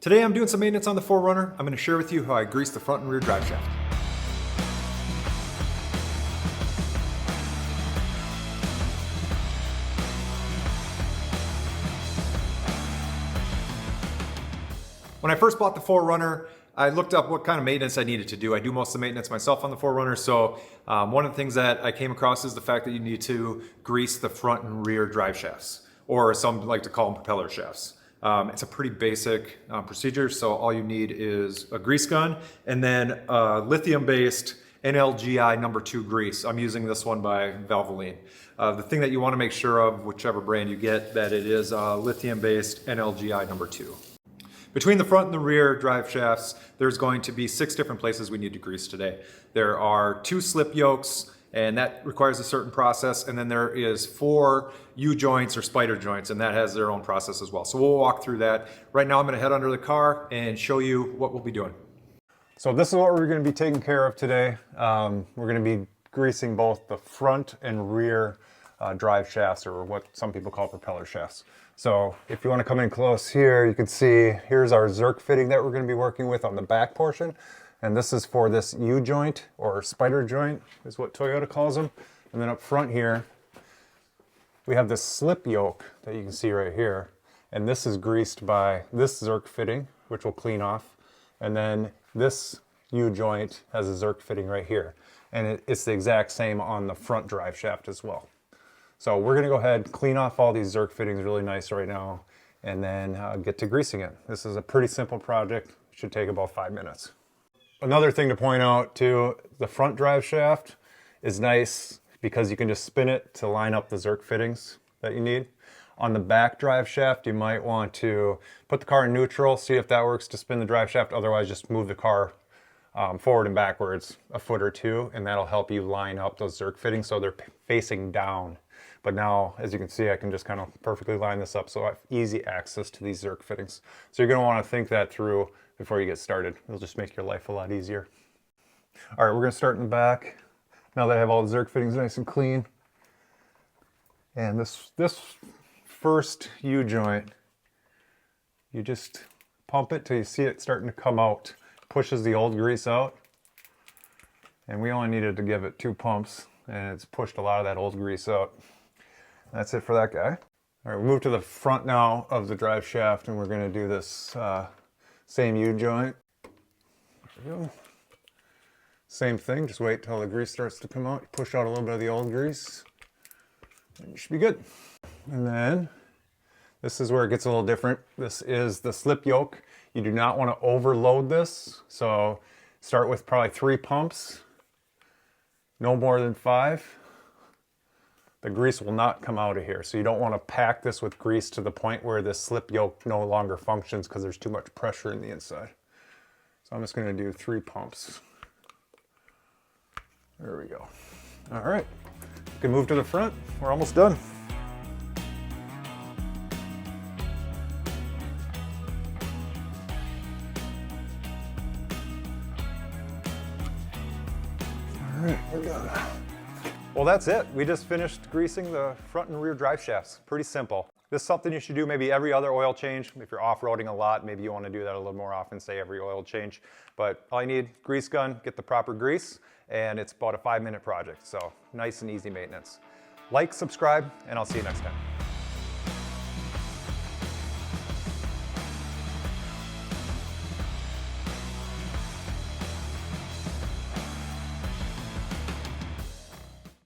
Today I'm doing some maintenance on the 4Runner. I'm going to share with you how I grease the front and rear drive shaft. When I first bought the 4Runner, I looked up what kind of maintenance I needed to do. I do most of the maintenance myself on the 4Runner, so one of the things that I came across is the fact that you need to grease the front and rear drive shafts, or some like to call them propeller shafts. It's a pretty basic procedure, so all you need is a grease gun and then lithium-based NLGI #2 grease. I'm using this one by Valvoline. The thing that you want to make sure of, whichever brand you get, that it is lithium-based NLGI #2. Between the front and the rear drive shafts, there's going to be 6 different places we need to grease today. There are 2 slip yokes, and that requires a certain process, and then there is 4 U-joints or spider joints, and that has their own process as well. So we'll walk through that. Right now I'm gonna head under the car and show you what we'll be doing. So this is what we're gonna be taking care of today. We're gonna be greasing both the front and rear drive shafts, or what some people call propeller shafts. So if you want to come in close here, you can see here's our Zerk fitting that we're going to be working with on the back portion. And this is for this U-joint, or spider joint is what Toyota calls them. And then up front here, we have this slip yoke that you can see right here. And this is greased by this Zerk fitting, which will clean off. And then this U-joint has a Zerk fitting right here. And it's the exact same on the front drive shaft as well. So we're gonna go ahead, clean off all these Zerk fittings really nice right now, and then get to greasing it. This is a pretty simple project. It should take about 5 minutes. Another thing to point out too, the front drive shaft is nice because you can just spin it to line up the Zerk fittings that you need. On the back drive shaft, you might want to put the car in neutral, see if that works to spin the drive shaft. Otherwise, just move the car forward and backwards a foot or 2, and that'll help you line up those Zerk fittings so they're facing down. But now, as you can see, I can just kind of perfectly line this up so I have easy access to these Zerk fittings. So you're going to want to think that through before you get started. It'll just make your life a lot easier. All right, we're going to start in the back. Now that I have all the Zerk fittings nice and clean. And this first U-joint, you just pump it till you see it starting to come out. Pushes the old grease out. And we only needed to give it 2 pumps, and it's pushed a lot of that old grease out. That's it for that guy. All right, we move to the front now of the drive shaft, and we're going to do this same U-joint. There we go. Same thing, just wait till the grease starts to come out. You push out a little bit of the old grease, and you should be good. And then this is where it gets a little different. This is the slip yoke. You do not want to overload this, so start with probably 3 pumps, no more than 5. The grease will not come out of here, so you don't want to pack this with grease to the point where this slip yoke no longer functions because there's too much pressure in the inside. So I'm just going to do 3 pumps. There we go. All right, you can move to the front. We're almost done. All right, we're done. Well, that's it. We just finished greasing the front and rear drive shafts. Pretty simple. This is something you should do maybe every other oil change. If you're off-roading a lot, maybe you want to do that a little more often, say every oil change. But all you need, grease gun, get the proper grease, and it's about a 5-minute project. So nice and easy maintenance. Like, subscribe, and I'll see you next time.